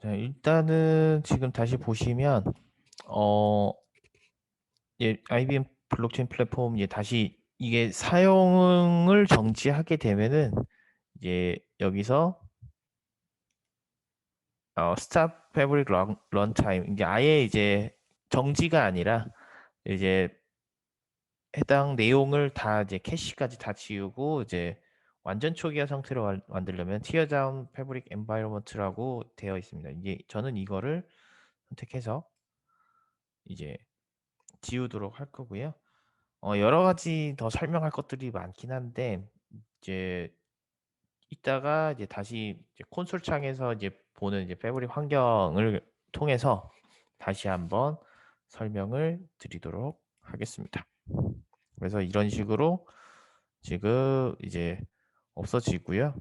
자, 일단은 지금 다시 보시면 어, 예, IBM 블록체인 플랫폼 다시 이게 사용을 정지하게 되면은 이제 여기서 스탑 패브릭 런타임 이게 아예 이제 정지가 아니라 이제 해당 내용을 다 이제 캐시까지 다 지우고 이제 완전 초기화 상태로 만들려면 티어다운 패브릭 엔바이러먼트라고 되어 있습니다. 이게 저는 이거를 선택해서 이제 지우도록 할 거고요. 여러 가지 더 설명할 것들이 많긴 한데 이제 이따가 이제 다시 이제 콘솔 창에서 이제 보는 이제 패브릭 환경을 통해서 다시 한번 설명을 드리도록 하겠습니다. 그래서 이런 식으로 지금 이제 없어지고요.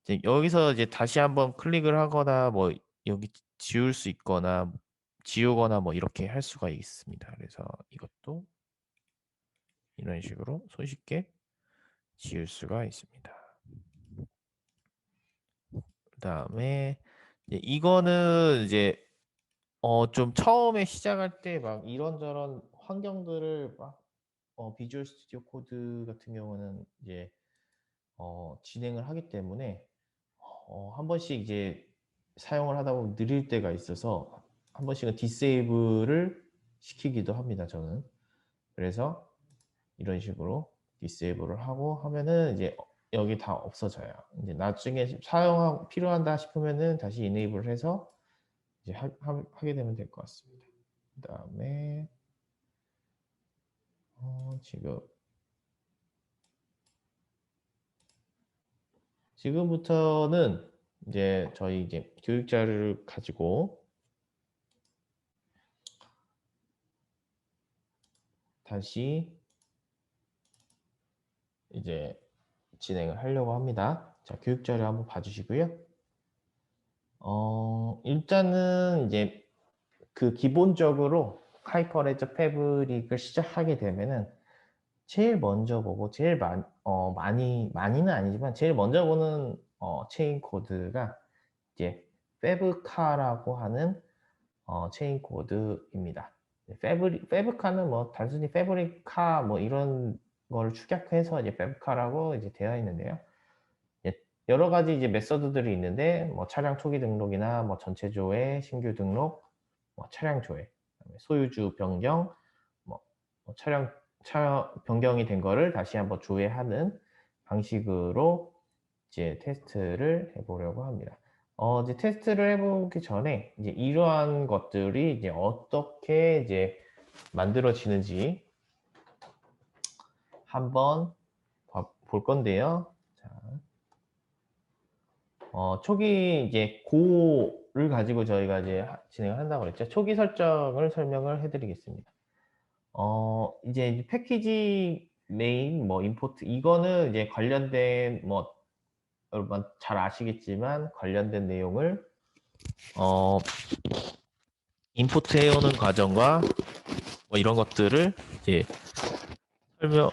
이제 여기서 이제 다시 한번 클릭을 하거나 뭐 여기 지울 수 있거나 지우거나 뭐 이렇게 할 수가 있습니다. 그래서 이것도 이런 식으로 손쉽게 지울 수가 있습니다. 그다음에 이거는 이제 좀 처음에 시작할 때 막 이런저런 환경들을 막 비주얼 스튜디오 코드 같은 경우는 이제 진행을 하기 때문에 한 번씩 이제 사용을 하다 보면 느릴 때가 있어서 한 번씩은 디세이블을 시키기도 합니다, 저는. 그래서 이런 식으로 디세이블을 하고 하면은 이제 여기 다 없어져요. 이제 나중에 사용하고 필요하다 싶으면은 다시 이네이블 해서 이제 하게 되면 될 것 같습니다. 그다음에 지금부터는 이제 저희 이제 교육 자료를 가지고 다시 이제 진행을 하려고 합니다. 자, 교육 자료 한번 봐주시고요. 일단은 이제 그 기본적으로 하이퍼레저 패브릭을 시작하게 되면은 제일 먼저 보고 제일 많이는 아니지만 제일 먼저 보는 체인 코드가 이제 페브카라고 하는 체인 코드입니다. 페브카는 뭐 단순히 패브릭카 뭐 이런 걸 축약해서 이제 페브카라고 이제 되어 있는데요. 여러 가지 이제 메서드들이 있는데 뭐 차량 초기 등록이나 뭐 전체 조회, 신규 등록, 뭐 차량 조회, 소유주 변경, 뭐 차량 변경이 된 거를 다시 한번 조회하는 방식으로 이제 테스트를 해보려고 합니다. 이제 테스트를 해보기 전에 이제 이러한 것들이 이제 어떻게 이제 만들어지는지 한번 볼 건데요. 자, 초기 이제 고를 가지고 저희가 이제 진행을 한다고 그랬죠. 초기 설정을 설명을 해드리겠습니다. 이제 패키지 메인 뭐 임포트 이거는 이제 관련된 뭐 여러분 잘 아시겠지만 관련된 내용을 어 임포트 해오는 과정과 뭐 이런 것들을 이제 설명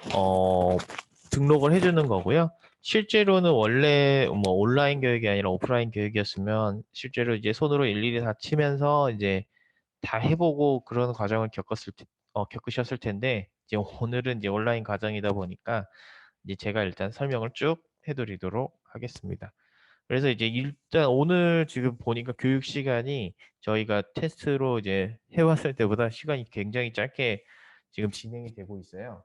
등록을 해주는 거고요. 실제로는 원래 뭐 온라인 교육이 아니라 오프라인 교육이었으면 실제로 이제 손으로 일일이 다 치면서 이제 다 해보고 그런 과정을 겪으셨을 텐데 이제 오늘은 이제 온라인 과정이다 보니까 이제 제가 일단 설명을 쭉 해드리도록 하겠습니다. 그래서 이제 일단 오늘 지금 보니까 교육 시간이 저희가 테스트로 이제 해왔을 때보다 시간이 굉장히 짧게 지금 진행이 되고 있어요.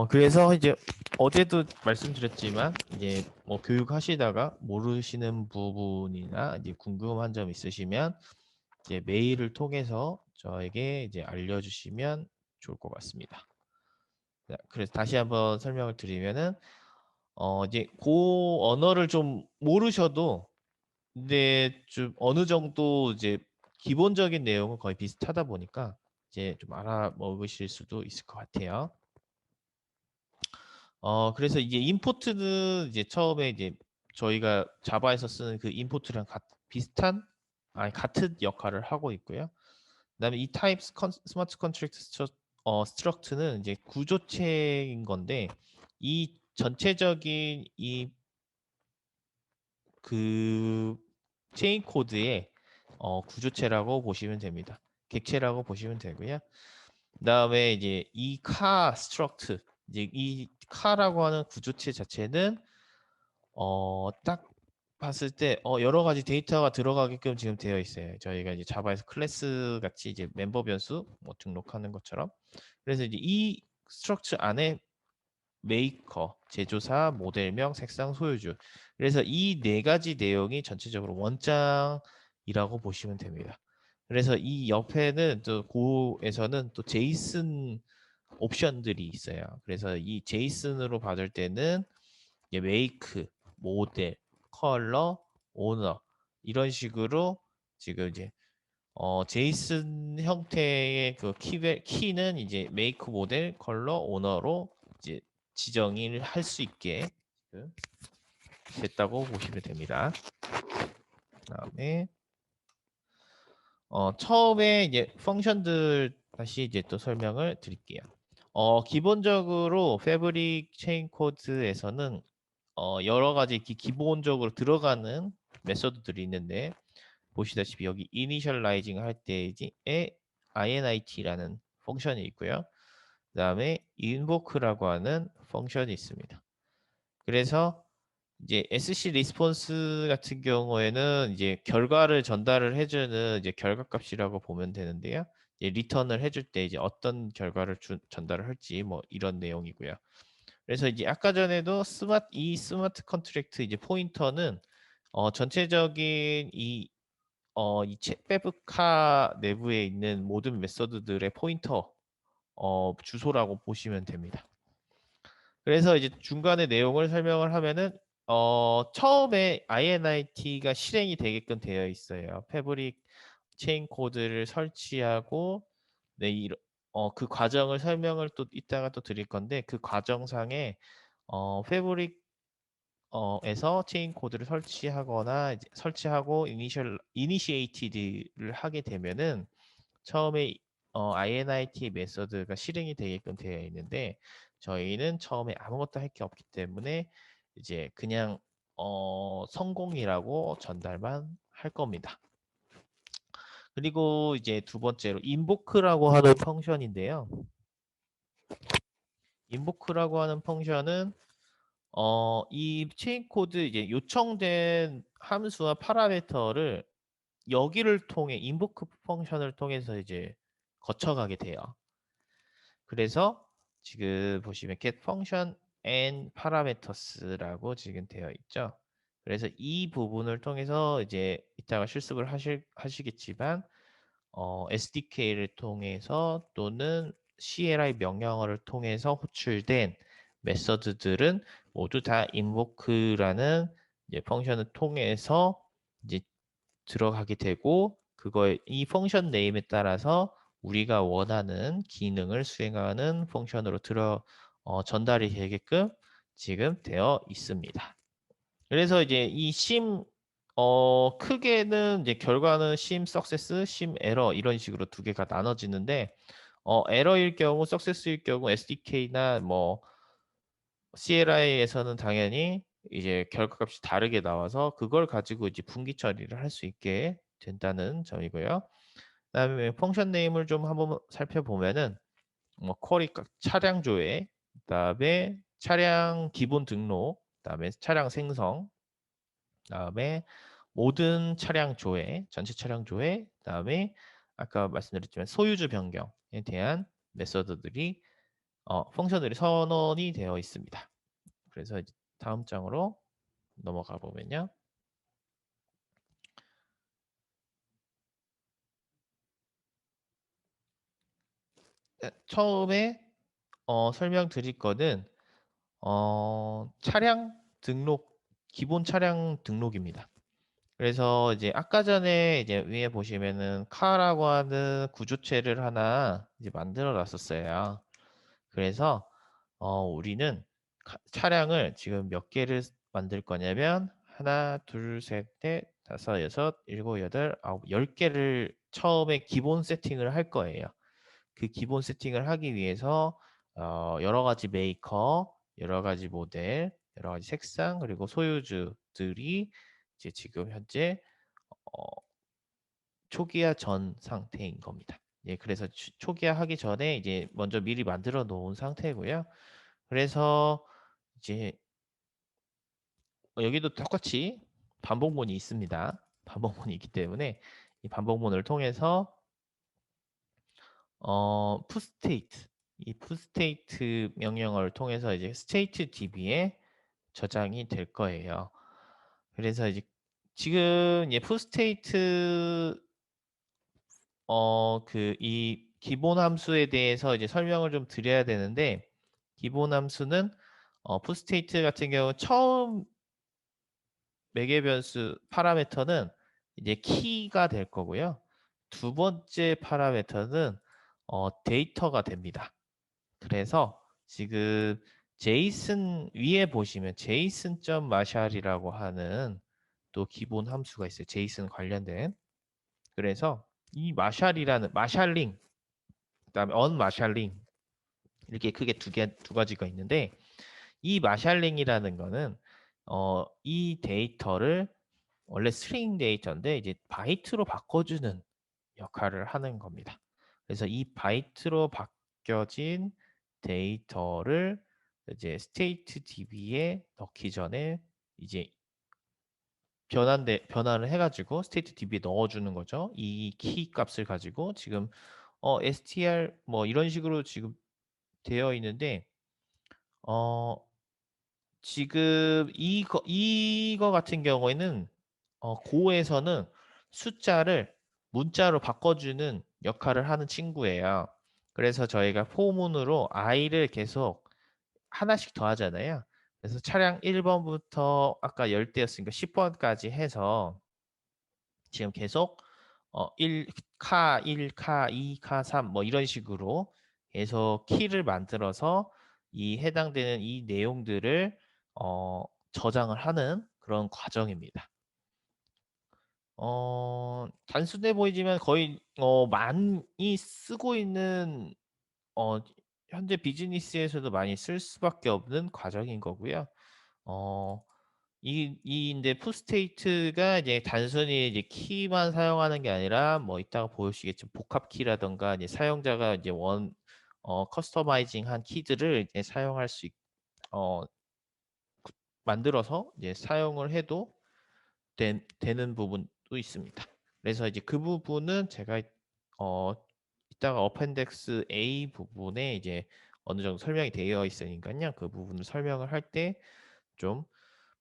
그래서 이제 어제도 말씀드렸지만 이제 뭐 교육하시다가 모르시는 부분이나 이제 궁금한 점 있으시면 이제 메일을 통해서 저에게 이제 알려주시면 좋을 것 같습니다. 자, 그래서 다시 한번 설명을 드리면은 이제 그 언어를 좀 모르셔도 근데 좀 어느 정도 이제 기본적인 내용은 거의 비슷하다 보니까 이제 좀 알아먹으실 수도 있을 것 같아요. 그래서 이제 임포트는 이제 처음에 이제 저희가 자바에서 쓰는 그 임포트랑 비슷한 아니 같은 역할을 하고 있고요. 그다음에 이 타입 스마트 컨트랙트 스트럭트는 이제 구조체인 건데 이 전체적인 이 그 체인 코드의 구조체라고 보시면 됩니다. 객체라고 보시면 되고요. 그다음에 이제 이 카 스트럭트, 이제 이 카라고 하는 구조체 자체는 딱 봤을 때 여러 가지 데이터가 들어가게끔 지금 되어 있어요. 저희가 이제 자바에서 클래스 같이 이제 멤버 변수 뭐 등록하는 것처럼. 그래서 이제 이 스트럭처 안에 메이커, 제조사, 모델명, 색상, 소유주. 그래서 이 네 가지 내용이 전체적으로 원장이라고 보시면 됩니다. 그래서 이 옆에는 또 고에서는 또 제이슨 옵션들이 있어요. 그래서 이 제이슨으로 받을 때는 메이크, 모델, 컬러, 오너 이런 식으로 지금 이제 제이슨 형태의 그 키는 이제 메이크, 모델, 컬러, 오너로 이제 지정을 할 수 있게 지금 됐다고 보시면 됩니다. 그다음에 처음에 이제 펑션들 다시 이제 또 설명을 드릴게요. 기본적으로 패브릭 체인 코드에서는 여러 가지 기본적으로 들어가는 메소드들이 있는데 보시다시피 여기 이니셜라이징 할 때에 init라는 펑션이 있고요. 그다음에 invoke라고 하는 펑션이 있습니다. 그래서 이제 SC 리스폰스 같은 경우에는 이제 결과를 전달을 해주는 이제 결과값이라고 보면 되는데요. 이제 리턴을 해줄 때 이제 어떤 결과를 전달을 할지 뭐 이런 내용이고요. 그래서 이제 아까 전에도 스마트 컨트랙트 이제 포인터는 전체적인 이 페브카 내부에 있는 모든 메서드들의 포인터 주소라고 보시면 됩니다. 그래서 이제 중간에 내용을 설명을 하면은 처음에 init가 실행이 되게끔 되어 있어요. 패브릭 체인 코드를 설치하고 네, 그 과정을 설명을 또 이따가 또 드릴 건데 그 과정상에 패브릭 에서 체인 코드를 설치하거나 이제 설치하고 이니시에이티드를 하게 되면은 처음에 init 메서드가 실행이 되게끔 되어 있는데 저희는 처음에 아무것도 할 게 없기 때문에 이제 그냥 성공이라고 전달만 할 겁니다. 그리고 이제 두 번째로 invoke라고 하는 펑션인데요. invoke라고 하는 펑션은 이 체인 코드 이제 요청된 함수와 파라미터를 여기를 통해 invoke 펑션을 통해서 이제 거쳐가게 돼요. 그래서 지금 보시면 get function and parameters라고 지금 되어 있죠. 그래서 이 부분을 통해서 이제 이따가 실습을 하시겠지만 SDK를 통해서 또는 CLI 명령어를 통해서 호출된 메서드들은 모두 다 invoke라는 이제 펑션을 통해서 이제 들어가게 되고 그거에 이 펑션 네임에 따라서 우리가 원하는 기능을 수행하는 펑션으로 전달이 되게끔 지금 되어 있습니다. 그래서 이제 이 크게는 이제 결과는 심 석세스, 심 에러 이런 식으로 두 개가 나눠지는데 에러일 경우, 석세스일 경우 SDK나 뭐 CLI에서는 당연히 이제 결과값이 다르게 나와서 그걸 가지고 이제 분기 처리를 할 수 있게 된다는 점이고요. 그다음에 펑션 네임을 좀 한번 살펴보면은 뭐 쿼리 차량 조회, 그다음에 차량 기본 등록, 그다음에 차량 생성, 그다음에 모든 차량 조회, 전체 차량 조회, 그다음에 아까 말씀드렸지만 소유주 변경에 대한 메서드들이 펑션들이 선언이 되어 있습니다. 그래서 이제 다음 장으로 넘어가 보면요. 처음에 설명드릴 거는 차량 등록, 기본 차량 등록입니다. 그래서 이제 아까 전에 이제 위에 보시면은 카라고 하는 구조체를 하나 이제 만들어 놨었어요. 그래서 우리는 차량을 지금 몇 개를 만들 거냐면 하나, 둘, 셋, 넷, 다섯, 여섯, 일곱, 여덟, 아홉, 10개를 처음에 기본 세팅을 할 거예요. 그 기본 세팅을 하기 위해서 여러 가지 메이커, 여러 가지 모델, 여러 가지 색상 그리고 소유주들이 이제 지금 현재 초기화 전 상태인 겁니다. 예, 그래서 초기화 하기 전에 이제 먼저 미리 만들어 놓은 상태고요. 그래서 이제 여기도 똑같이 반복문이 있습니다. 반복문이 있기 때문에 이 반복문을 통해서 푸스테이트 이 푸스테이트 명령어를 통해서 이제 스테이트 DB에 저장이 될 거예요. 그래서 이제 지금 푸스테이트 이 기본 함수에 대해서 이제 설명을 좀 드려야 되는데 기본 함수는 푸스테이트 같은 경우 처음 매개 변수 파라미터는 이제 키가 될 거고요. 두 번째 파라미터는 데이터가 됩니다. 그래서 지금 제이슨 위에 보시면 제이슨.마샬이라고 하는 또 기본 함수가 있어요. 제이슨 관련된. 그래서 이 마샬이라는 마샬링 그다음에 언마샬링 이렇게 크게 두 가지가 있는데 이 마샬링이라는 거는 이 데이터를 원래 스트링 데이터인데 이제 바이트로 바꿔주는 역할을 하는 겁니다. 그래서 이 바이트로 바뀌어진 데이터를 이제 스테이트 DB에 넣기 전에 이제 변환을 해가지고 스테이트 DB에 넣어주는 거죠. 이 키 값을 가지고 지금 str 뭐 이런 식으로 지금 되어 있는데 어 지금 이거 같은 경우에는 고에서는 숫자를 문자로 바꿔주는 역할을 하는 친구예요. 그래서 저희가 포문으로 i를 계속 하나씩 더하잖아요. 그래서 차량 1번부터 아까 10대였으니까 10번까지 해서 지금 계속 1카, 1카, 2카, 3 뭐 이런 식으로 계속 키를 만들어서 이 해당되는 이 내용들을 저장을 하는 그런 과정입니다. 단순해 보이지만 거의 많이 쓰고 있는 어, 현재 비즈니스에서도 많이 쓸 수밖에 없는 과정인 거고요. 어, 이제 푸스테이트가 이제 단순히 이제 키만 사용하는 게 아니라 뭐 이따가 보시겠지만 복합 키라던가 이제 사용자가 이제 커스터마이징한 키들을 이제 사용할 수 어, 만들어서 이제 사용을 해도 되는 부분도 있습니다. 그래서 이제 그 부분은 제가 어, 이따가 어펜덱스 A 부분에 이제 어느 정도 설명이 되어 있으니까요. 그 부분을 설명을 할 때 좀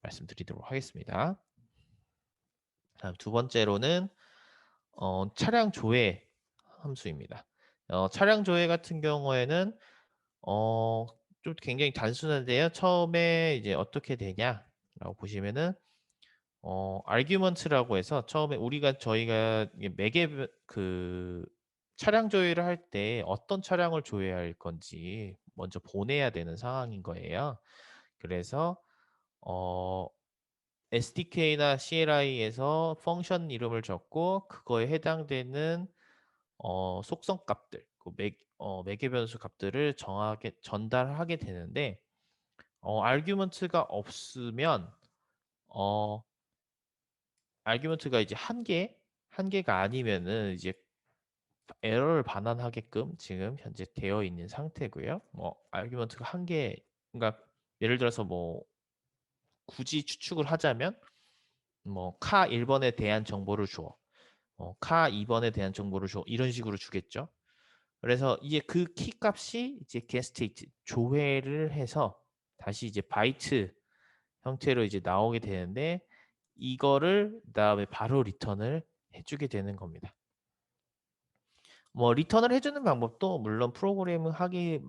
말씀드리도록 하겠습니다. 다음 두 번째로는 차량 조회 함수입니다. 차량 조회 같은 경우에는 좀 굉장히 단순한데요. 처음에 이제 어떻게 되냐라고 보시면은 arguments라고 해서 처음에 저희가 매개 그 차량 조회를 할 때 어떤 차량을 조회할 건지 먼저 보내야 되는 상황인 거예요. 그래서 어, SDK나 CLI에서 펑션 이름을 적고 그거에 해당되는 속성 값들, 매개 변수 값들을 정하게 전달하게 되는데 argument가 없으면 어, argument가 이제 한 개가 아니면은 이제 에러를 반환하게끔 지금 현재 되어 있는 상태고요. 뭐 argument가 한 개, 그러니까 예를 들어서 뭐 굳이 추측을 하자면 뭐 카 1번에 대한 정보를 줘. 카 2번에 대한 정보를 줘. 이런 식으로 주겠죠. 그래서 이제 그 키 값이 이제 getState 조회를 해서 다시 이제 바이트 형태로 이제 나오게 되는데 이거를 그다음에 바로 리턴을 해주게 되는 겁니다. 뭐 리턴을 해주는 방법도 물론 프로그래밍 하기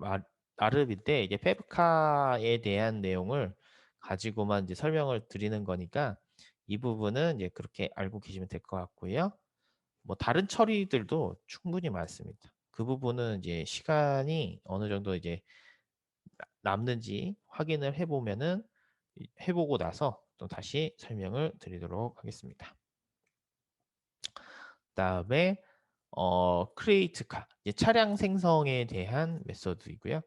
나름인데 이제 페브카에 대한 내용을 가지고만 이제 설명을 드리는 거니까 이 부분은 이제 그렇게 알고 계시면 될 것 같고요. 뭐 다른 처리들도 충분히 많습니다. 그 부분은 이제 시간이 어느 정도 이제 남는지 확인을 해보면은 해보고 나서 또 다시 설명을 드리도록 하겠습니다. 그다음에 create car 이제 차량 생성에 대한 메소드이고요.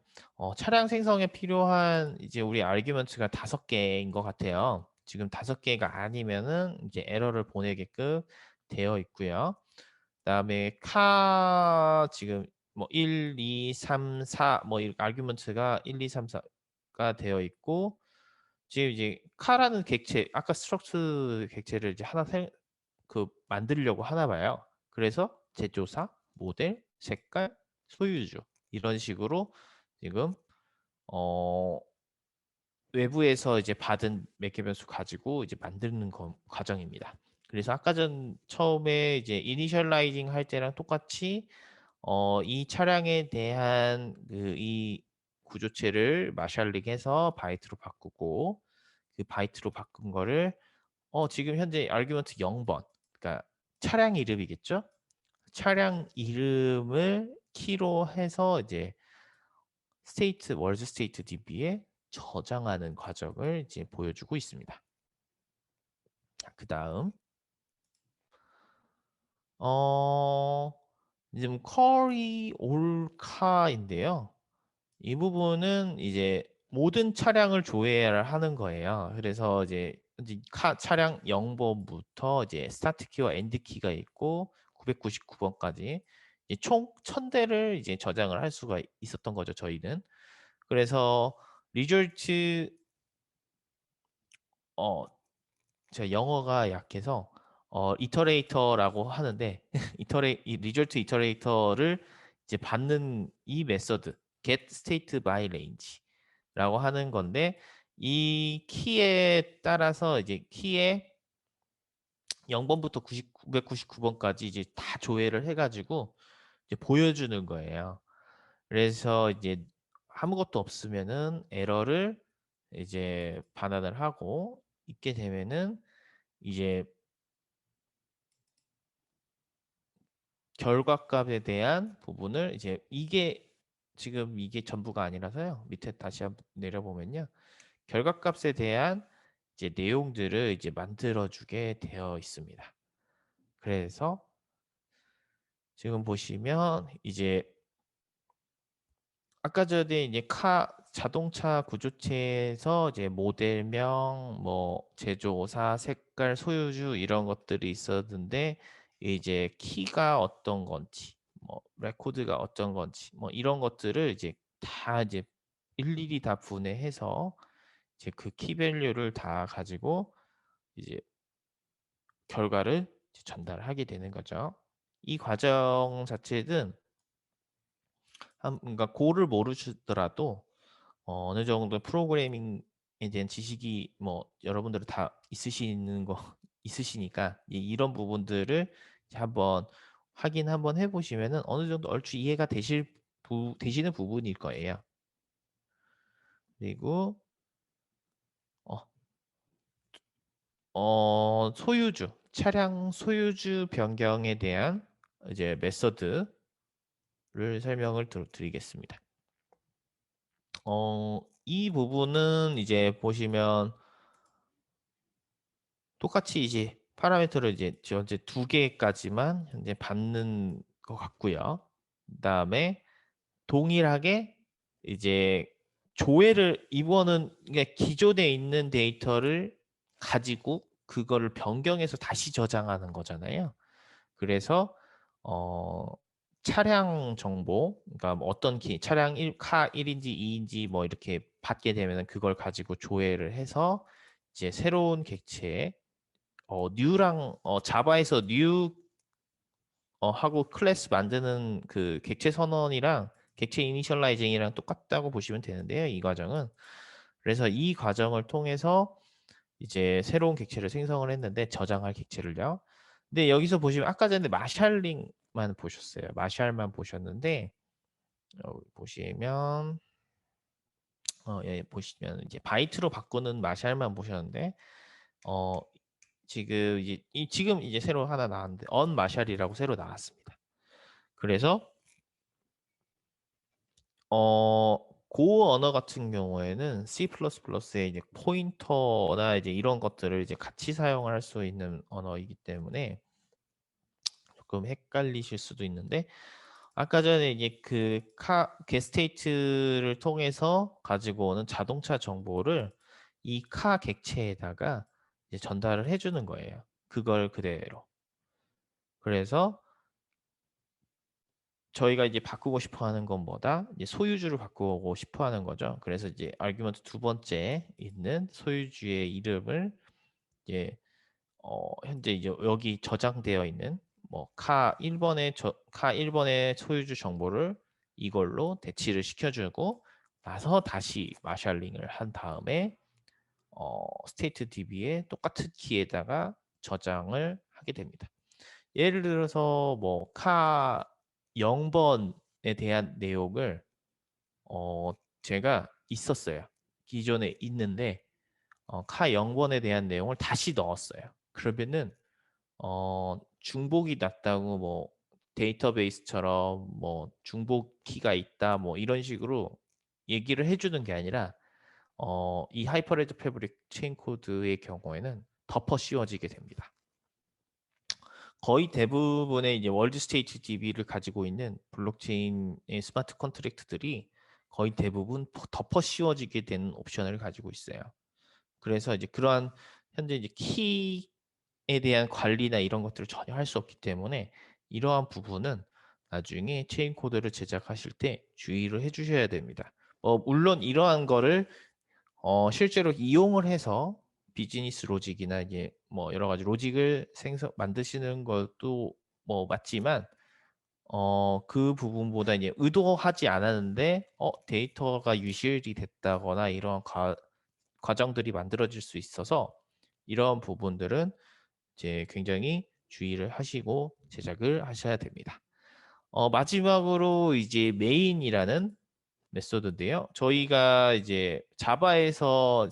차량 생성에 필요한 이제 우리 아규먼트가 5개인 것 같아요. 지금 5개가 아니면은 이제 에러를 보내게끔 되어 있고요. 그다음에 카 지금 뭐 1, 2, 3, 4 뭐 이 아규먼트가 1, 2, 3, 4가 되어 있고 지금 이제 카라는 객체 아까 스트럭트 객체를 이제 하나 만들려고 하나 봐요. 그래서 제조사, 모델, 색깔, 소유주 이런 식으로 지금 어 외부에서 이제 받은 몇 개 변수 가지고 이제 만드는 과정입니다. 그래서 아까 전 처음에 이제 이니셜라이징 할 때랑 똑같이 이 차량에 대한 이 구조체를 마샬링해서 바이트로 바꾸고 그 바이트로 바꾼 거를 지금 현재 아규먼트 0번 그러니까 차량 이름이겠죠? 차량 이름을 키로 해서 이제 스테이트 월드 스테이트 DB에 저장하는 과정을 이제 보여주고 있습니다. 그다음 어 지금 쿼리 올카인데요. 이 부분은 이제 모든 차량을 조회를 하는 거예요. 그래서 이제 차량 0번부터 이제 스타트 키와 엔드 키가 있고 999번까지 총 1000대를 이제 저장을 할 수가 있었던 거죠, 저희는. 그래서 리졸트 어 제가 영어가 약해서 이터레이터라고 하는데 이 리졸트 이터레이터를 이제 받는 이 메서드 get state by range라고 하는 건데 이 키에 따라서 이제 키에 0번부터 999번까지 이제 다 조회를 해가지고 이제 보여주는 거예요. 그래서 이제 아무것도 없으면은 에러를 이제 반환을 하고 있게 되면은 이제 결과값에 대한 부분을 이제 지금 이게 전부가 아니라서요. 밑에 다시 한번 내려보면요. 결과값에 대한 이제 내용들을 이제 만들어주게 되어 있습니다. 그래서 지금 보시면 이제 아까 전에 이제 자동차 구조체에서 이제 모델명, 뭐 제조사, 색깔, 소유주 이런 것들이 있었는데 이제 키가 어떤 건지, 뭐 레코드가 어떤 건지, 뭐 이런 것들을 이제 다 이제 일일이 다 분해해서 이제 그 키밸류를 다 가지고 이제 결과를 이제 전달하게 되는 거죠. 이 과정 자체는 그러니까 고를 모르시더라도 어느 정도 프로그래밍에 대한 지식이 뭐 여러분들은 다 있으시는 거 있으시니까 이런 부분들을 이제 한번 확인 한번 해보시면은 어느 정도 얼추 이해가 되시는 부분일 거예요. 그리고 어, 차량 소유주 변경에 대한 이제 메서드를 설명을 드리겠습니다. 이 부분은 이제 보시면 똑같이 이제 파라미터를 이제 현재 2개까지만 현재 받는 것 같고요. 그다음에 동일하게 이제 조회를 이거는 기존에 있는 데이터를 가지고 그거를 변경해서 다시 저장하는 거잖아요. 그래서 어 차량 정보, 그러니까 뭐 어떤 차량 카 1인지 2인지 뭐 이렇게 받게 되면 그걸 가지고 조회를 해서 이제 새로운 객체 뉴랑 자바에서 뉴 하고 클래스 만드는 그 객체 선언이랑 객체 이니셜라이징이랑 똑같다고 보시면 되는데요. 이 과정은. 그래서 이 과정을 통해서 이제 새로운 객체를 생성을 했는데 저장할 객체를요. 근데 여기서 보시면 아까 전에 마샬링만 보셨어요. 마샬만 보셨는데 보시면 예, 보시면 이제 바이트로 바꾸는 마샬만 보셨는데 어 지금 이제 새로 하나 나왔는데 언마샬이라고 새로 나왔습니다. 그래서 고 언어 같은 경우에는 C++에 이제 포인터나 이제 이런 것들을 이제 같이 사용할 수 있는 언어이기 때문에 조금 헷갈리실 수도 있는데 아까 전에 이제 게스테이트를 통해서 가지고 오는 자동차 정보를 이 카 객체에다가 이제 전달을 해주는 거예요. 그걸 그대로. 그래서 저희가 이제 바꾸고 싶어 하는 건 뭐다? 이제 소유주를 바꾸고 싶어 하는 거죠. 그래서 이제 아규먼트 두 번째 있는 소유주의 이름을 이제 현재 이제 여기 저장되어 있는 뭐 카 1번의 소유주 정보를 이걸로 대치를 시켜주고 나서 다시 마샬링을 한 다음에 스테이트 DB에 똑같은 키에다가 저장을 하게 됩니다. 예를 들어서 뭐 카 0번에 대한 내용을 제가 있었어요. 기존에 있는데 카 0번에 대한 내용을 다시 넣었어요. 그러면은 중복이 났다고 뭐 데이터베이스처럼 뭐 중복 키가 있다 뭐 이런 식으로 얘기를 해주는 게 아니라 이 하이퍼레드 패브릭 체인 코드의 경우에는 덮어 씌워지게 됩니다. 거의 대부분의 이제 월드 스테이트 DB를 가지고 있는 블록체인의 스마트 컨트랙트들이 거의 대부분 덮어 씌워지게 되는 옵션을 가지고 있어요. 그래서 이제 그러한 현재 이제 키에 대한 관리나 이런 것들을 전혀 할 수 없기 때문에 이러한 부분은 나중에 체인 코드를 제작하실 때 주의를 해주셔야 됩니다. 물론 이러한 거를 실제로 이용을 해서 비즈니스 로직이나 이제 뭐 여러 가지 로직을 만드시는 것도 뭐 맞지만 그 부분보다 이제 의도하지 않았는데 데이터가 유실이 됐다거나 이런 과정들이 만들어질 수 있어서 이런 부분들은 이제 굉장히 주의를 하시고 제작을 하셔야 됩니다. 마지막으로 이제 메인이라는 메소드인데요. 저희가 이제 자바에서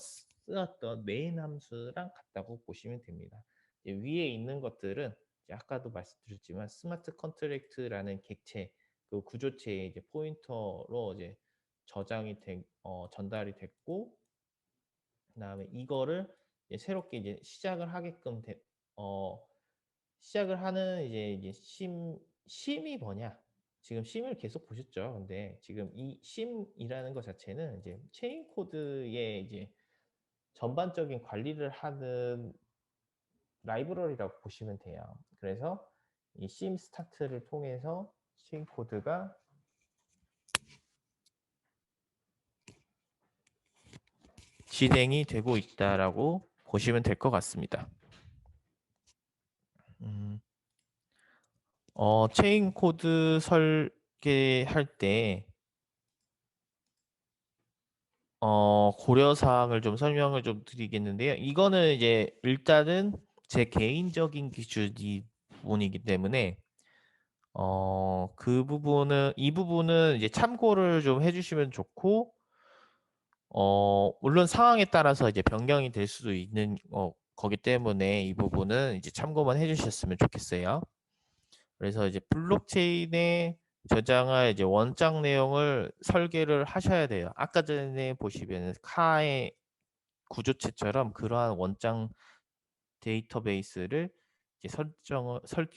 쓰었던 메인 함수랑 같다고 보시면 됩니다. 위에 있는 것들은 아까도 말씀드렸지만 스마트 컨트랙트라는 객체 그 구조체의 이제 포인터로 이제 전달이 됐고 그다음에 이거를 이제 새롭게 이제 시작을 하게끔 시작을 하는 이제 심이 뭐냐? 지금 심을 계속 보셨죠? 근데 지금 이 심이라는 것 자체는 이제 체인 코드의 이제 전반적인 관리를 하는 라이브러리라고 보시면 돼요. 그래서 이 심 스타트를 통해서 체인 코드가 진행이 되고 있다라고 보시면 될 것 같습니다. 체인 코드 설계할 때 고려사항을 좀 설명을 좀 드리겠는데요. 이거는 이제 일단은 제 개인적인 기준이 부분이기 때문에 이 부분은 이제 참고를 좀 해주시면 좋고 물론 상황에 따라서 이제 변경이 될 수도 있는 거기 때문에 이 부분은 이제 참고만 해주셨으면 좋겠어요. 그래서 이제 블록체인에 저장할 이제 원장 내용을 설계를 하셔야 돼요. 아까 전에 보시면 카의 구조체처럼 그러한 원장 데이터베이스를 이제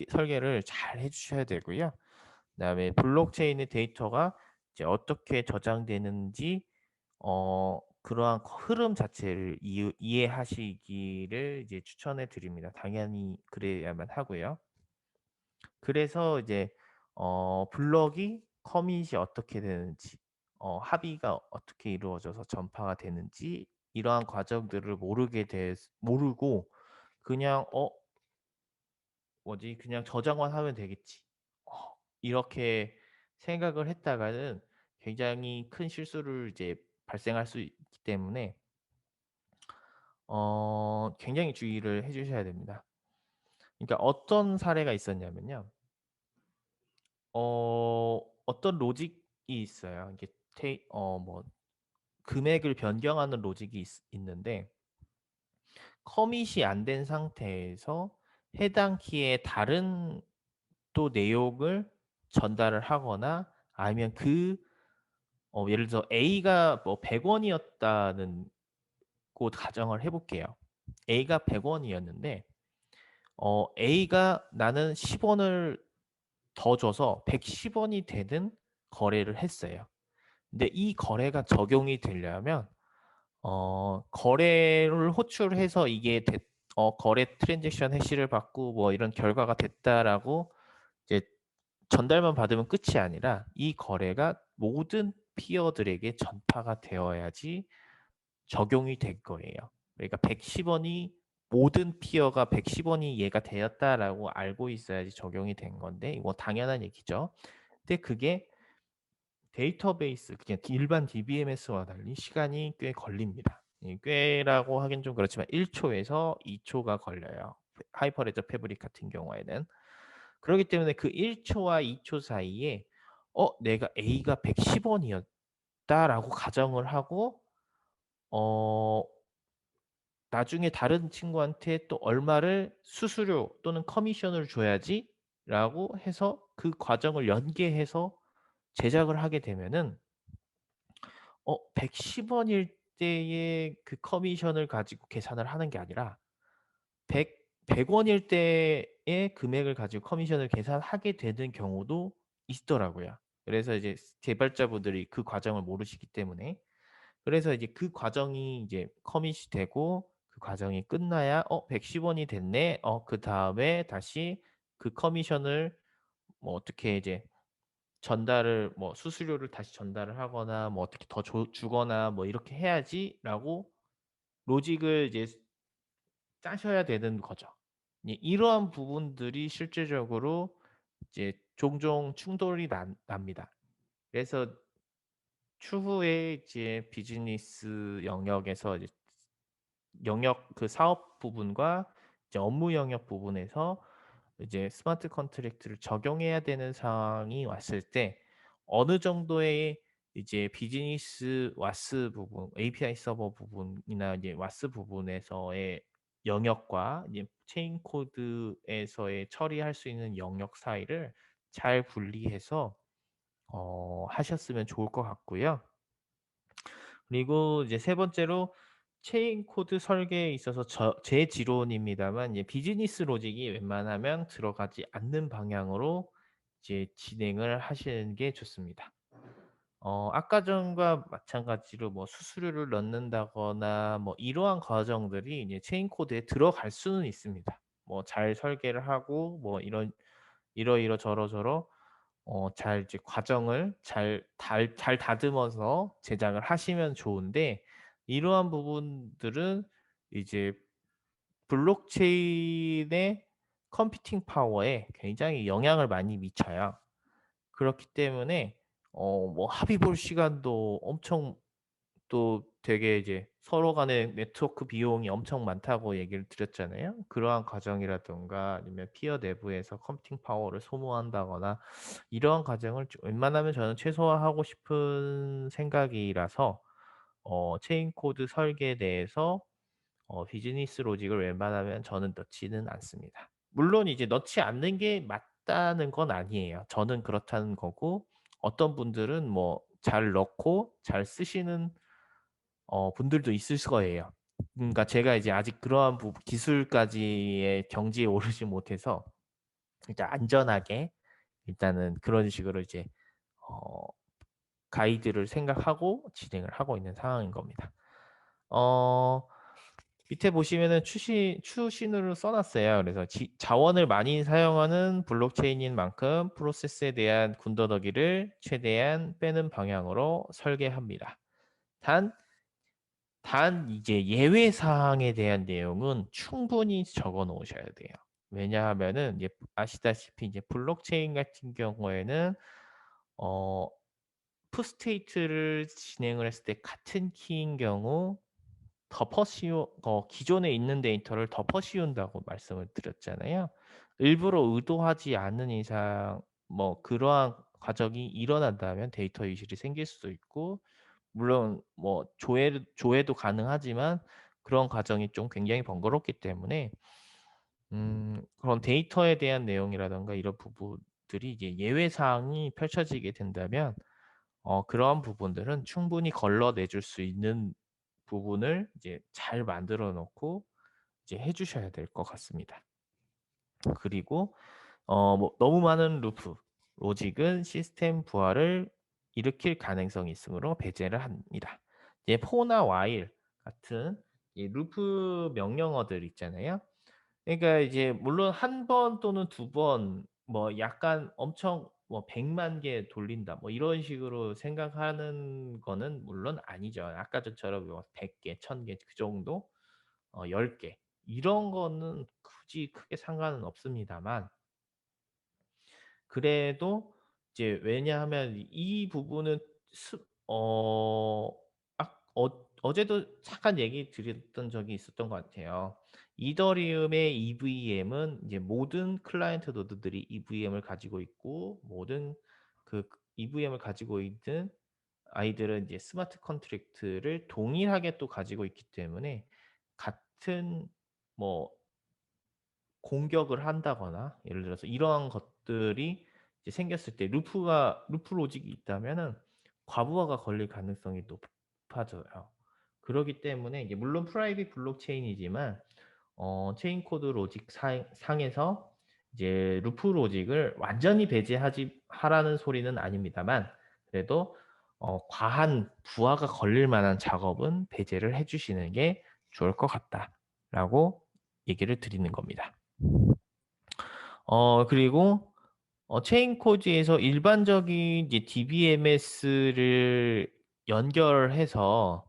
설계를 잘 해주셔야 되고요. 그다음에 블록체인의 데이터가 이제 어떻게 저장되는지 그러한 흐름 자체를 이해하시기를 이제 추천해 드립니다. 당연히 그래야만 하고요. 그래서 이제 블럭이 커밋이 어떻게 되는지 합의가 어떻게 이루어져서 전파가 되는지 이러한 과정들을 모르고 그냥 그냥 저장만 하면 되겠지 이렇게 생각을 했다가는 굉장히 큰 실수를 이제 발생할 수 있기 때문에 굉장히 주의를 해주셔야 됩니다. 그러니까 어떤 사례가 있었냐면요. 어떤 로직이 있어요. 이게 뭐 금액을 변경하는 로직이 있는데 커밋이 안 된 상태에서 해당 키의 다른 또 내용을 전달을 하거나 아니면 예를 들어서 A가 뭐 100원이었다는 곳 가정을 해볼게요. A가 100원이었는데 A가 나는 10원을 더 줘서 110원이 되는 거래를 했어요. 근데 이 거래가 적용이 되려면 거래를 호출해서 이게 거래 트랜잭션 해시를 받고 뭐 이런 결과가 됐다라고 이제 전달만 받으면 끝이 아니라 이 거래가 모든 피어들에게 전파가 되어야지 적용이 될 거예요. 그러니까 110 원이 모든 피어가 110 원이 얘가 되었다라고 알고 있어야지 적용이 된 건데 이거 당연한 얘기죠. 근데 그게 데이터베이스 그냥 일반 DBMS와 달리 시간이 꽤 걸립니다. 꽤라고 하긴 좀 그렇지만 1 초에서 2 초가 걸려요. 하이퍼레저 패브릭 같은 경우에는. 그러기 때문에 그 1 초와 2초 사이에 내가 A가 110 원이었다라고 가정을 하고 어 나중에 다른 친구한테 또 얼마를 수수료 또는 커미션을 줘야지라고 해서 그 과정을 연계해서 제작을 하게 되면은 110 원일 때의 그 커미션을 가지고 계산을 하는 게 아니라 100 원일 때의 금액을 가지고 커미션을 계산하게 되는 경우도 있더라고요. 그래서 이제 개발자분들이 그 과정을 모르시기 때문에 그래서 이제 그 과정이 이제 커밋이 되고 그 과정이 끝나야 110 원이 됐네.' 그다음에 다시 그 커미션을 뭐 어떻게 이제 전달을 뭐 수수료를 다시 전달을 하거나 뭐 어떻게 더 줘 주거나 뭐 '이렇게 해야지.'라고 로직을 이제 짜셔야 되는 거죠. 이러한 부분들이 실제적으로 이제 종종 충돌이 납니다. 그래서 추후에 이제 비즈니스 영역에서 이제 영역 그 사업 부분과 이제 업무 영역 부분에서 이제 스마트 컨트랙트를 적용해야 되는 상황이 왔을 때 어느 정도의 이제 비즈니스 와스 부분, API 서버 부분이나 이제 와스 부분에서의 영역과 이제 체인 코드에서의 처리할 수 있는 영역 사이를 잘 분리해서 하셨으면 좋을 것 같고요. 그리고 이제 세 번째로 체인 코드 설계에 있어서 제 지론입니다만 이제 비즈니스 로직이 웬만하면 들어가지 않는 방향으로 이제 진행을 하시는 게 좋습니다. 아까 전과 마찬가지로 뭐 수수료를 넣는다거나 뭐 이러한 과정들이 이제 체인 코드에 들어갈 수는 있습니다. 뭐 잘 설계를 하고 뭐 이러저러저러 잘 이제 과정을 잘 다듬어서 제작을 하시면 좋은데 이러한 부분들은 이제 블록체인의 컴퓨팅 파워에 굉장히 영향을 많이 미쳐요. 그렇기 때문에 뭐 합의 볼 시간도 엄청 또 되게 이제 서로 간의 네트워크 비용이 엄청 많다고 얘기를 드렸잖아요. 그러한 과정이라든가 아니면 피어 내부에서 컴퓨팅 파워를 소모한다거나 이러한 과정을 웬만하면 저는 최소화하고 싶은 생각이라서 체인 코드 설계에 대해서 비즈니스 로직을 웬만하면 저는 넣지는 않습니다. 물론 이제 넣지 않는 게 맞다는 건 아니에요. 저는 그렇다는 거고 어떤 분들은 뭐 잘 넣고 잘 쓰시는 분들도 있을 거예요. 그러니까 제가 이제 아직 그러한 기술까지의 경지에 오르지 못해서 일단 안전하게 일단은 그런 식으로 이제 어 가이드를 생각하고 진행을 하고 있는 상황인 겁니다. 어 밑에 보시면은 추신호를 써 놨어요. 그래서 자원을 많이 사용하는 블록체인인 만큼 프로세스에 대한 군더더기를 최대한 빼는 방향으로 설계합니다. 단 이제 예외 사항에 대한 내용은 충분히 적어 놓으셔야 돼요. 왜냐하면은 이제 아시다시피 이제 블록체인 같은 경우에는 어 푸스테이트를 진행을 했을 때 같은 키인 경우 기존에 있는 데이터를 덮어 씌운다고 말씀을 드렸잖아요. 일부러 의도하지 않는 이상 뭐 그러한 과정이 일어난다면 데이터 유실이 생길 수도 있고 물론 뭐 조회도 가능하지만 그런 과정이 좀 굉장히 번거롭기 때문에 그런 데이터에 대한 내용이라든가 이런 부분들이 이제 예외 사항이 펼쳐지게 된다면 그러한 부분들은 충분히 걸러내 줄 수 있는 부분을 이제 잘 만들어 놓고 이제 해 주셔야 될 것 같습니다. 그리고 뭐 너무 많은 로직은 시스템 부하를 일으킬 가능성이 있으므로 배제를 합니다. 이제 for나 while 같은 이 루프 명령어들 있잖아요. 그러니까 이제 물론 한 번 또는 두 번 뭐 약간 엄청 뭐 100만 개 돌린다 뭐 이런 식으로 생각하는 거는 물론 아니죠. 아까 전처럼 뭐 100 개, 1000개 그 정도 10개 이런 거는 굳이 크게 상관은 없습니다만 그래도 이제 왜냐하면 이 부분은 스 어 어제도 잠깐 얘기 드렸던 적이 있었던 것 같아요. 이더리움의 EVM은 이제 모든 클라이언트 노드들이 EVM을 가지고 있고 모든 EVM을 가지고 있는 아이들은 이제 스마트 컨트랙트를 동일하게 또 가지고 있기 때문에 같은 뭐 공격을 한다거나 예를 들어서 이러한 것들이 이제 생겼을 때 루프 로직이 있다면은 과부하가 걸릴 가능성이 높아져요. 그러기 때문에 이제 물론 프라이빗 블록체인이지만 체인 코드 로직 상에서 이제 루프 로직을 완전히 배제하지 하라는 소리는 아닙니다만 그래도 과한 부하가 걸릴 만한 작업은 배제를 해 주시는 게 좋을 것 같다라고 얘기를 드리는 겁니다. 그리고 체인 코드에서 일반적인 이제 DBMS를 연결해서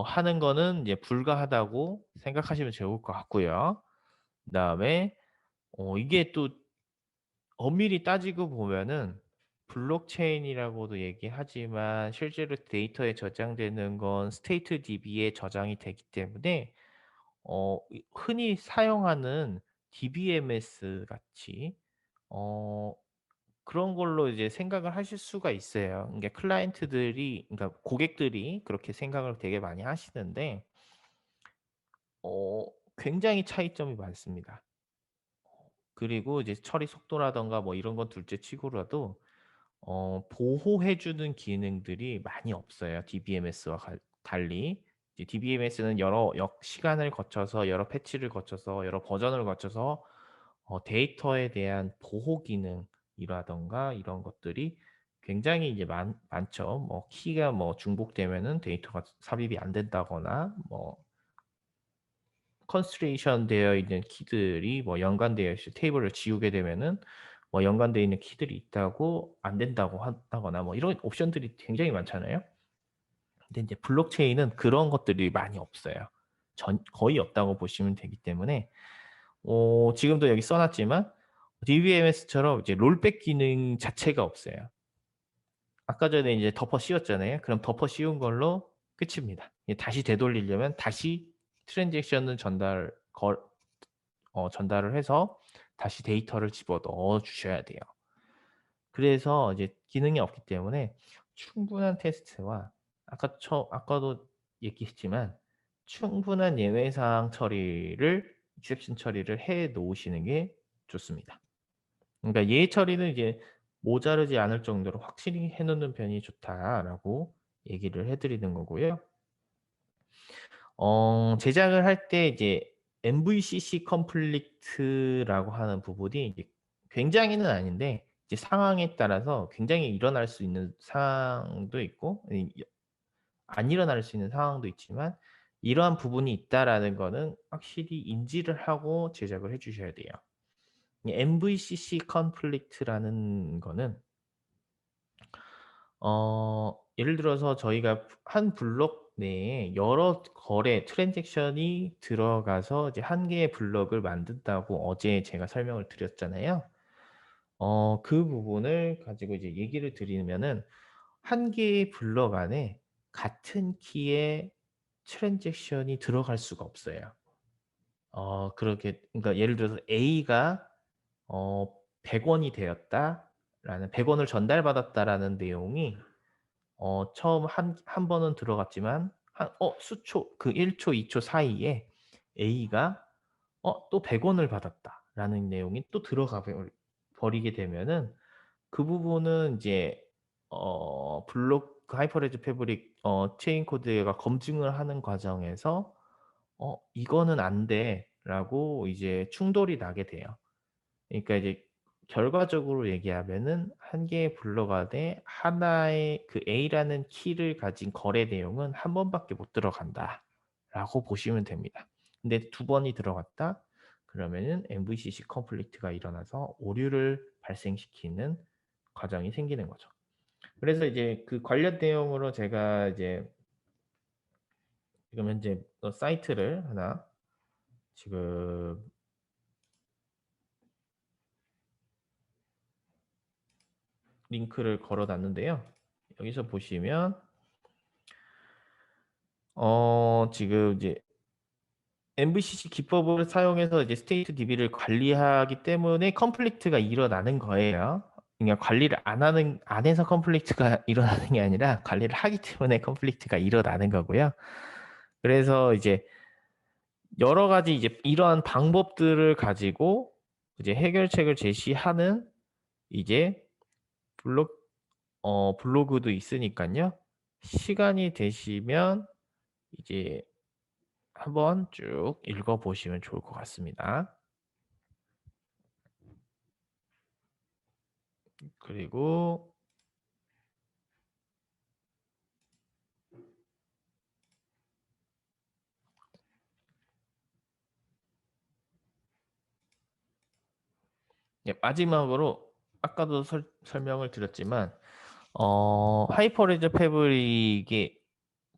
하는 거는 이제 불가하다고 생각하시면 좋을 것 같고요. 그다음에 이게 또 엄밀히 따지고 보면은 블록체인이라고도 얘기하지만 실제로 데이터에 저장되는 건 스테이트 DB에 저장이 되기 때문에 흔히 사용하는 DBMS 같이 어 그런 걸로 이제 생각을 하실 수가 있어요. 그러니까 클라이언트들이 그러니까 고객들이 그렇게 생각을 되게 많이 하시는데 어 굉장히 차이점이 많습니다. 그리고 이제 처리 속도라든가 뭐 이런 건 둘째 치고라도 보호해 주는 기능들이 많이 없어요, DBMS와 달리. 이제 DBMS는 여러 시간을 거쳐서 여러 패치를 거쳐서 여러 버전을 거쳐서 데이터에 대한 보호 기능이라든가 이런 것들이 굉장히 이제 많죠. 뭐 키가 뭐 중복되면은 데이터가 삽입이 안 된다거나 뭐 컨스트레이션 되어 있는 키들이 뭐 연관되어 있을 테이블을 지우게 되면은 뭐 연관되어 있는 키들이 있다고 안 된다고 한다거나 뭐 이런 옵션들이 굉장히 많잖아요. 근데 인제 블록체인은 그런 것들이 많이 없어요. 거의 없다고 보시면 되기 때문에 지금도 여기 써 놨지만 DBMS처럼 이제 롤백 기능 자체가 없어요. 아까 전에 이제 덮어 씌웠잖아요. 그럼 덮어 씌운 걸로 끝입니다. 이제 다시 되돌리려면 다시 트랜잭션을 전달을 해서 다시 데이터를 집어넣어 주셔야 돼요. 그래서 이제 기능이 없기 때문에 충분한 테스트와 아까도 얘기했지만 충분한 예외 사항 처리를 exception 처리를 해 놓으시는 게 좋습니다. 그러니까 예외 처리는 이제 모자르지 않을 정도로 확실히 해 놓는 편이 좋다라고 얘기를 해 드리는 거고요. 제작을 할 때 이제 MVCC 컴플리트라고 하는 부분이 이제 굉장히는 아닌데 이제 상황에 따라서 굉장히 일어날 수 있는 상황도 있고 안 일어날 수 있는 상황도 있지만 이러한 부분이 있다라는 거는 확실히 인지를 하고 제작을 해 주셔야 돼요. 이 MVCC 컴플리트라는 거는 예를 들어서 저희가 한 블록 내에 여러 거래 트랜잭션이 들어가서 이제 한 개의 블록을 만든다고 어제 제가 설명을 드렸잖아요. 그 부분을 가지고 이제 얘기를 드리면은 한 개의 블록 안에 같은 키의 트랜잭션이 들어갈 수가 없어요. 그렇게 그러니까 예를 들어서 A가 100 원이 되었다라는 100 원을 전달받았다라는 내용이 처음 한 번은 들어갔지만 한 수초 그 1 초, 2초 사이에 A가 또 100 원을 받았다라는 내용이 또 들어가 버리게 되면은 그 부분은 이제 블록 그 하이퍼레드 패브릭 체인 코드가 검증을 하는 과정에서 이거는 안 돼."라고 이제 충돌이 나게 돼요. 그러니까 이제 결과적으로 얘기하면은 한 개의 블록 안에 하나의 그 A라는 키를 가진 거래 내용은 한 번밖에 못 들어간다. 라고 보시면 됩니다. 근데 두 번이 들어갔다 그러면은 MVCC 컴플리트가 일어나서 오류를 발생시키는 과정이 생기는 거죠. 그래서 이제 그 관련 내용으로 제가 이제 지금 현재 사이트를 하나 지금 링크를 걸어 놨는데요. 여기서 보시면 지금 이제 MVCC 기법을 사용해서 이제 스테이트 DB를 관리하기 때문에 컴플리트가 일어나는 거예요. 그러니까 관리를 안 해서 컴플리트가 일어나는 게 아니라 관리를 하기 때문에 컴플리트가 일어나는 거고요. 그래서 이제 여러 가지 이제 이러한 방법들을 가지고 이제 해결책을 제시하는 이제 블록 블로그도 있으니깐요. 시간이 되시면 이제 한번 쭉 읽어 보시면 좋을 것 같습니다. 그리고 예, 마지막으로 아까도 설명을 드렸지만 하이퍼레저 패브릭이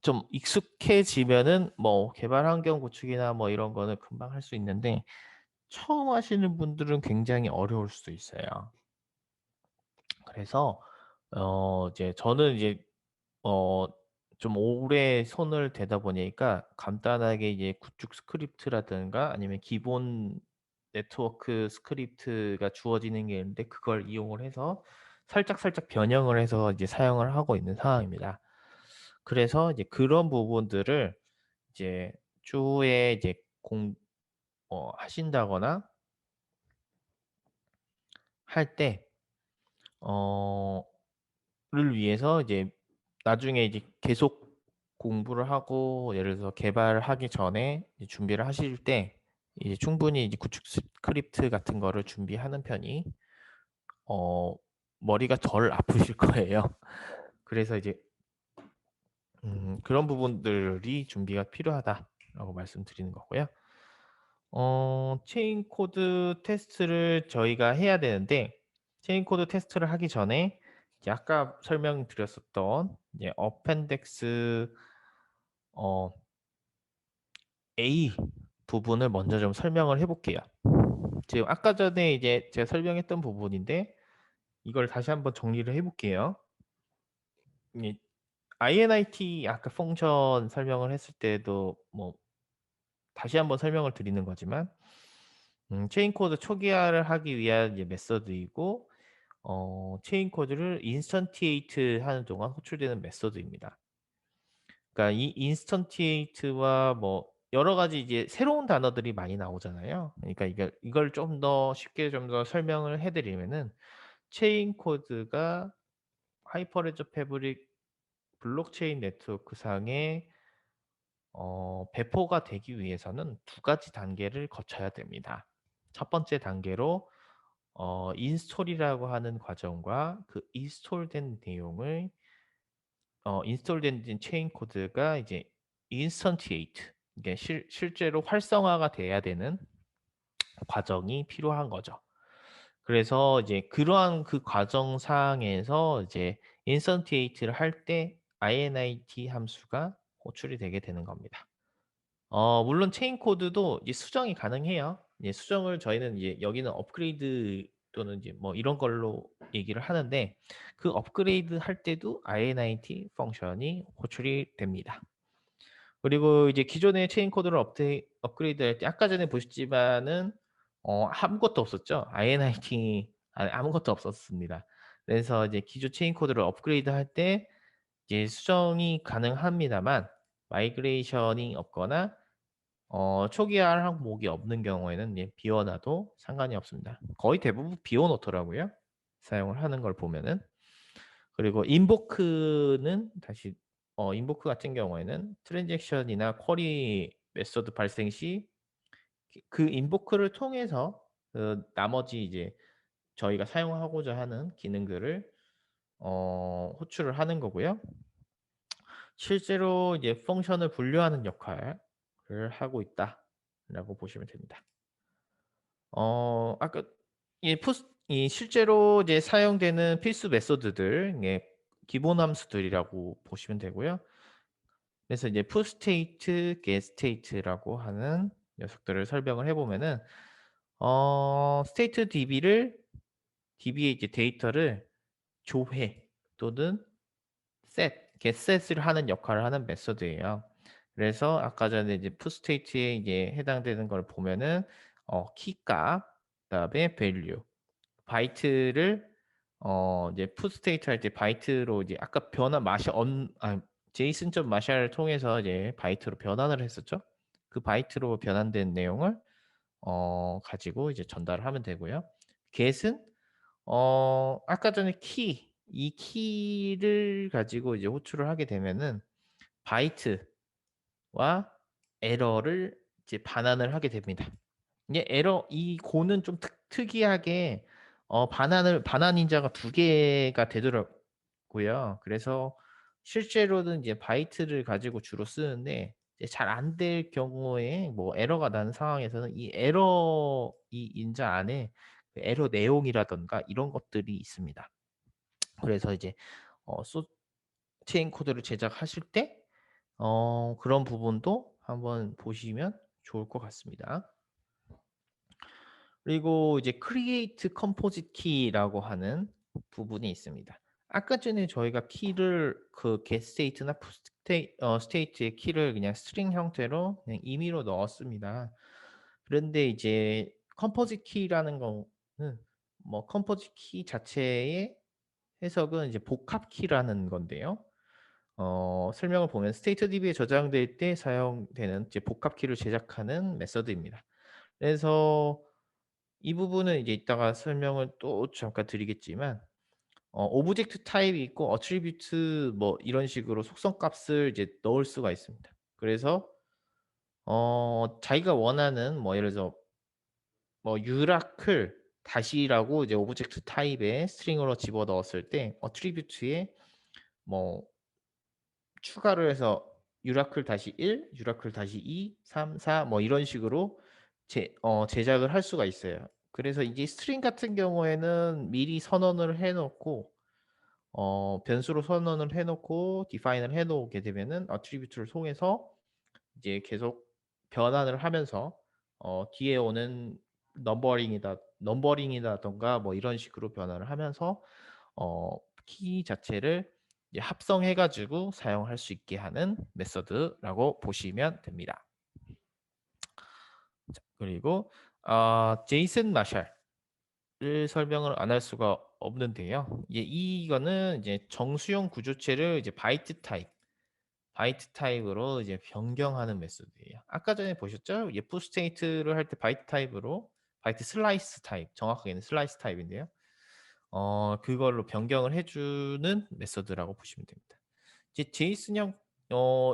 좀 익숙해지면은 뭐 개발 환경 구축이나 뭐 이런 거는 금방 할 수 있는데 처음 하시는 분들은 굉장히 어려울 수도 있어요. 그래서 이제 저는 이제 어 좀 오래 손을 대다 보니까 간단하게 이제 구축 스크립트라든가 아니면 기본 네트워크 스크립트가 주어지는 게 있는데 그걸 이용을 해서 살짝 변형을 해서 이제 사용을 하고 있는 상황입니다. 그래서 이제 그런 부분들을 이제 추후에 이제 하신다거나 할 때 를 위해서 이제 나중에 이제 계속 공부를 하고 예를 들어서 개발하기 전에 이제 준비를 하실 때 이제 충분히 이제 구축 스크립트 같은 거를 준비하는 편이 어 머리가 덜 아프실 거예요. 그래서 이제 그런 부분들이 준비가 필요하다라고 말씀드리는 거고요. 체인 코드 테스트를 저희가 해야 되는데 체인 코드 테스트를 하기 전에 이제 아까 설명드렸었던 이제 어펜덱스 어 A 부분을 먼저 좀 설명을 해 볼게요. 지금 아까 전에 이제 제가 설명했던 부분인데 이걸 다시 한번 정리를 해 볼게요. 이 init 아까 펑션 설명을 했을 때도 뭐 다시 한번 설명을 드리는 거지만 체인 코드 초기화를 하기 위한 이제 메서드이고 체인 코드를 인스턴티에이트 하는 동안 호출되는 메서드입니다. 그러니까 이 인스턴티에이트와 뭐 여러 가지 이제 새로운 단어들이 많이 나오잖아요. 그러니까 이걸 좀 더 쉽게 좀 더 설명을 해 드리면은 체인 코드가 하이퍼레저 패브릭 블록체인 네트워크 상에 배포가 되기 위해서는 두 가지 단계를 거쳐야 됩니다. 첫 번째 단계로 인스톨이라고 하는 과정과 그 인스톨된 내용을 인스톨된 체인 코드가 이제 인스턴티에이트 이게 실제로 활성화가 돼야 되는 과정이 필요한 거죠. 그래서 이제 그러한 그 과정상에서 이제 인스턴티에이트를 할 때 init 함수가 호출이 되게 되는 겁니다. 물론 체인 코드도 이제 수정이 가능해요. 예, 수정을 저희는 이제 여기는 업그레이드 또는 이제 뭐 이런 걸로 얘기를 하는데 그 업그레이드 할 때도 init 펑션이 호출이 됩니다. 그리고 이제 기존의 체인 코드를 업그레이드 할 때 아까 전에 보셨지만은 아무것도 없었죠. init 안에 아무것도 없었습니다. 그래서 이제 기존 체인 코드를 업그레이드 할 때 이제 수정이 가능합니다만 마이그레이션이 없거나 초기화 항목이 없는 경우에는 예 비워 놔도 상관이 없습니다. 거의 대부분 비워 놓더라고요, 사용을 하는 걸 보면은. 그리고 인보크는 다시 인보크 같은 경우에는 트랜잭션이나 쿼리 메소드 발생 시 그 인보크를 통해서 그 나머지 이제 저희가 사용하고자 하는 기능들을 호출을 하는 거고요. 실제로 이제 펑션을 분류하는 역할 하고 있다라고 보시면 됩니다. 아까 이 실제로 이제 사용되는 필수 메소드들, 예, 기본 함수들이라고 보시면 되고요. 그래서 이제 put state, get state라고 하는 녀석들을 설명을 해보면은 state db의 이제 데이터를 조회 또는 get set을 하는 역할을 하는 메소드예요. 그래서 아까 전에 이제 put state에 이제 해당되는 걸 보면은 키값, 그다음에 value, 바이트를 이제 put state 할 때 바이트로 이제 아까 변환 제이슨.마샬을 통해서 이제 바이트로 변환을 했었죠. 그 바이트로 변환된 내용을 가지고 이제 전달을 하면 되고요. get은 아까 전에 이 키를 가지고 이제 호출을 하게 되면은 바이트와 에러를 이제 반환을 하게 됩니다. 이게 이 고는 좀 특이하게 반환 인자가 두 개가 되더라고요. 그래서 실제로는 이제 바이트를 가지고 주로 쓰는데 이제 잘 안 될 경우에 뭐 에러가 나는 상황에서는 이 이 인자 안에 그 에러 내용이라든가 이런 것들이 있습니다. 그래서 이제 소 체인 코드를 제작하실 때 그런 부분도 한번 보시면 좋을 것 같습니다. 그리고 이제 create composite key라고 하는 부분이 있습니다. 아까 전에 저희가 키를 그 get state나 put state의 키를 그냥 string 형태로 그냥 임의로 넣었습니다. 그런데 이제 composite key라는 거는 뭐 composite key 자체의 해석은 이제 복합 키라는 건데요. 설명을 보면 stateDB에 저장될 때 사용되는 이제 복합 키를 제작하는 메서드입니다. 그래서 이 부분은 이제 이따가 설명을 또 잠깐 드리겠지만 오브젝트 타입이 있고 어트리뷰트 뭐 이런 식으로 속성 값을 이제 넣을 수가 있습니다. 그래서 자기가 원하는 뭐 예를 들어서 뭐 유라클 다시라고 이제 오브젝트 타입에 스트링으로 집어넣었을 때 어트리뷰트에 뭐 추가를 해서 유라클 다시 1, 유라클 다시 2, 3, 4 뭐 이런 식으로 제작을 할 수가 있어요. 그래서 이제 스트링 같은 경우에는 미리 선언을 해 놓고 변수로 선언을 해 놓고 디파인을 해 놓게 되면은 어트리뷰트를 통해서 이제 계속 변환을 하면서 뒤에 오는 넘버링이라든가 뭐 이런 식으로 변화를 하면서 키 자체를 이제 합성해 가지고 사용할 수 있게 하는 메서드라고 보시면 됩니다. 자, 그리고 제이슨 마샬을 설명을 안 할 수가 없는데요. 이거는 이제 정수형 구조체를 이제 바이트 타입으로 이제 변경하는 메소드예요. 아까 전에 보셨죠? put state를 할 때 바이트 타입으로 바이트 슬라이스 타입, 정확하게는 슬라이스 타입인데요. 그걸로 변경을 해주는 메서드라고 보시면 됩니다. 이제 제이슨형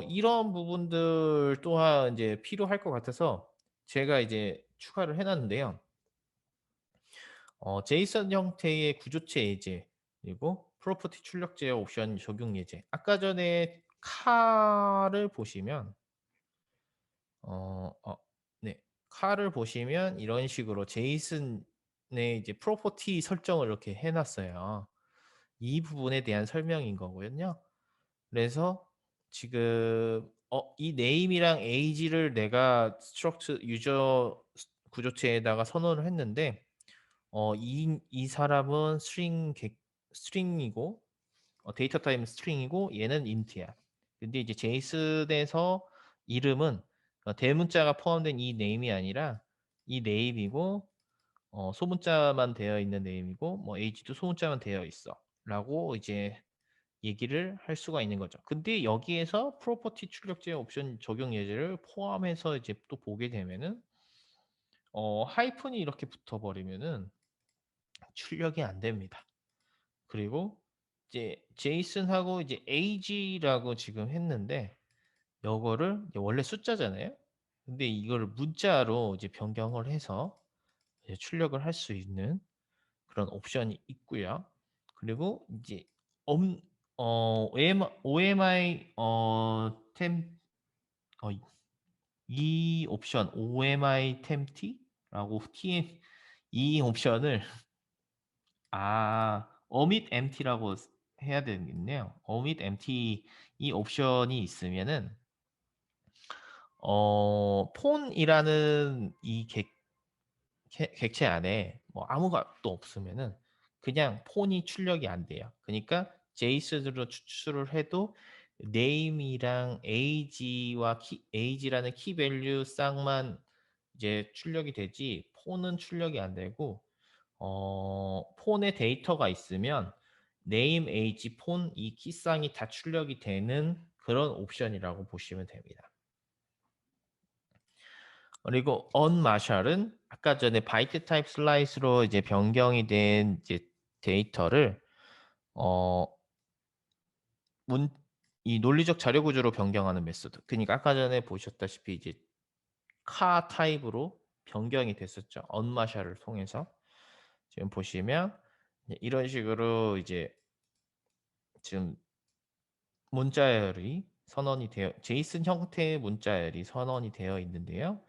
이런 부분들 또한 이제 필요할 것 같아서 제가 이제 추가를 해놨는데요. 제이슨 형태의 구조체 예제 그리고 프로퍼티 출력 제어 옵션 적용 예제. 아까 전에 카를 보시면 어, 어, 네, 카를 보시면 이런 식으로 제이슨의 이제 프로퍼티 설정을 이렇게 해놨어요. 이 부분에 대한 설명인 거거든요. 그래서 지금 이 네임이랑 에이지를 내가 스트럭처 유저 구조체에다가 선언을 했는데 이 사람은 스트링이고 데이터 타입은 스트링이고 얘는 인트야. 근데 이제 제이슨에서 이름은 대문자가 포함된 이 네임이 아니라 이 네임이고 소문자만 되어 있는 네임이고 뭐 에이지도 소문자만 되어 있어라고 이제 얘기를 할 수가 있는 거죠. 근데 여기에서 프로퍼티 출력제 옵션 적용 예제를 포함해서 이제 또 보게 되면은 하이픈이 이렇게 붙어 버리면은 출력이 안 됩니다. 그리고 이제 제이슨하고 이제 AG라고 지금 했는데 요거를 원래 숫자잖아요. 근데 이거를 문자로 이제 변경을 해서 이제 출력을 할 수 있는 그런 옵션이 있고요. 그리고 이제 엄 OMI 템 이 옵션 OMI tempty라고 이 옵션을 omit empty라고 해야 되겠네요. omit empty 이 옵션이 있으면은 폰이라는 이 객체 안에 뭐 아무것도 없으면은 그냥 폰이 출력이 안 돼요. 그러니까 제이슨으로 추출을 해도 name이랑 age와 age라는 키 밸류 쌍만 이제 출력이 되지 폰은 출력이 안 되고 폰에 데이터가 있으면 name, age, 폰 이 키쌍이 다 출력이 되는 그런 옵션이라고 보시면 됩니다. 그리고 unmarshal은 아까 전에 바이트 타입 슬라이스로 이제 변경이 된 이제 데이터를 어, 이 논리적 자료 구조로 변경하는 메소드. 그러니까 아까 전에 보셨다시피 이제 카 타입으로 변경이 됐었죠. unmarshal을 통해서 지금 보시면 이런 식으로 이제 지금 문자열이 선언이 되어 제이슨 형태의 문자열이 선언이 되어 있는데요.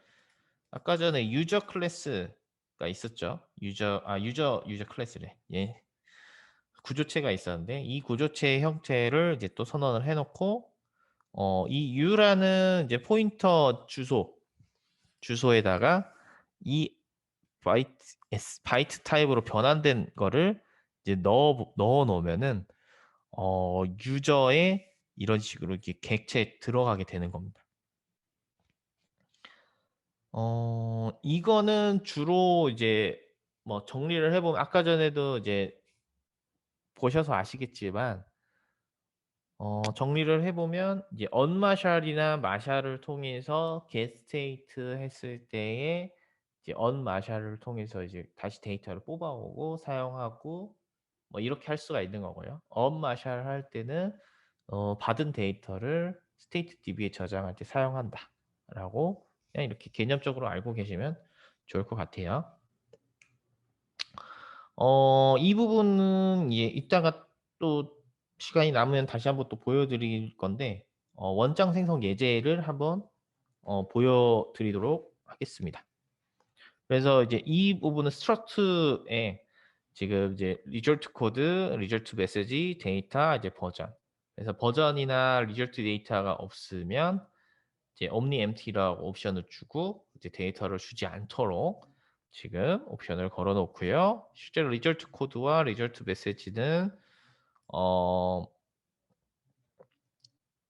아까 전에 유저 클래스가 있었죠. 유저 클래스래. 예. 구조체가 있었는데 이 구조체의 형태를 이제 또 선언을 해놓고 이 u라는 이제 포인터 주소에다가 이 바이트 타입으로 변환된 거를 이제 넣어 놓으면은 유저의 이런 식으로 이렇게 객체에 들어가게 되는 겁니다. 이거는 주로 이제 뭐 정리를 해보면 아까 전에도 이제 보셔서 아시겠지만 정리를 해보면 이제 언마샬이나 마샬을 통해서 getState 했을 때에 이제 언마샬을 통해서 이제 다시 데이터를 뽑아오고 사용하고 뭐 이렇게 할 수가 있는 거고요. 언마샬 할 때는 받은 데이터를 스테이트 DB에 저장할 때 사용한다라고 그냥 이렇게 개념적으로 알고 계시면 좋을 것 같아요. 이 부분은 예, 이따가 또 시간이 남으면 다시 한번 또 보여드릴 건데 원장 생성 예제를 한번 보여드리도록 하겠습니다. 그래서 이제 이 부분은 스트럭트에 지금 이제 리졸트 코드, 리졸트 메시지, 데이터, 이제 버전. 그래서 버전이나 리졸트 데이터가 없으면 이제 omni empty라고 옵션을 주고 이제 데이터를 주지 않도록 지금 옵션을 걸어 놓고요. 실제로 리졸트 코드와 리졸트 메시지는 어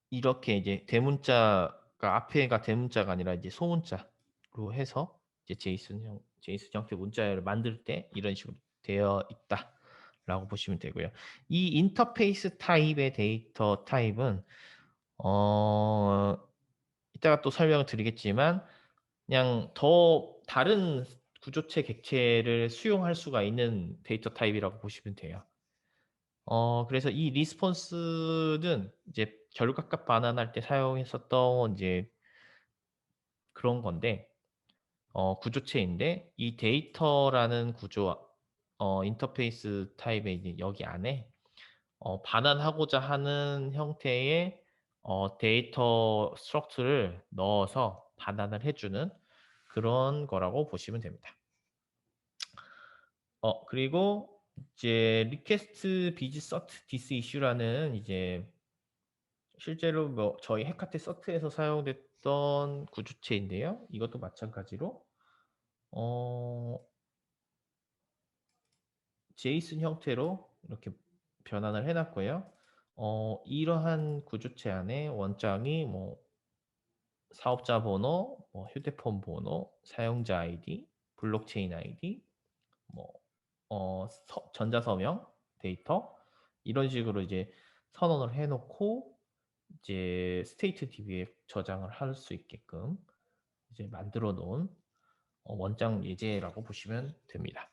이렇게 이제 대문자가 앞에가 대문자가 아니라 이제 소문자로 해서 이제 제이슨 형태 문자를 만들 때 이런 식으로 되어 있다라고 보시면 되고요. 이 인터페이스 타입의 데이터 타입은 어 이따가 또 설명을 드리겠지만 그냥 더 다른 구조체 객체를 수용할 수가 있는 데이터 타입이라고 보시면 돼요. 그래서 이 리스폰스는 이제 결과값 반환할 때 사용했었던 이제 그런 건데, 구조체인데, 이 데이터라는 구조, 인터페이스 타입의 이제 여기 안에, 반환하고자 하는 형태의 데이터 스트럭처를 넣어서 반환을 해주는 그런 거라고 보시면 됩니다. 그리고 이제 request biz cert this issue라는 이제 실제로 뭐 저희 헤카테 서트에서 사용됐던 구조체인데요. 이것도 마찬가지로 어, 제이슨 형태로 이렇게 변환을 해놨고요. 이러한 구조체 안에 원장이 뭐 사업자 번호, 뭐 휴대폰 번호, 사용자 아이디, 블록체인 아이디, 뭐 전자서명 데이터 이런 식으로 이제 선언을 해놓고 이제 스테이트 DB에 저장을 할 수 있게끔 이제 만들어 놓은 원장 예제라고 보시면 됩니다.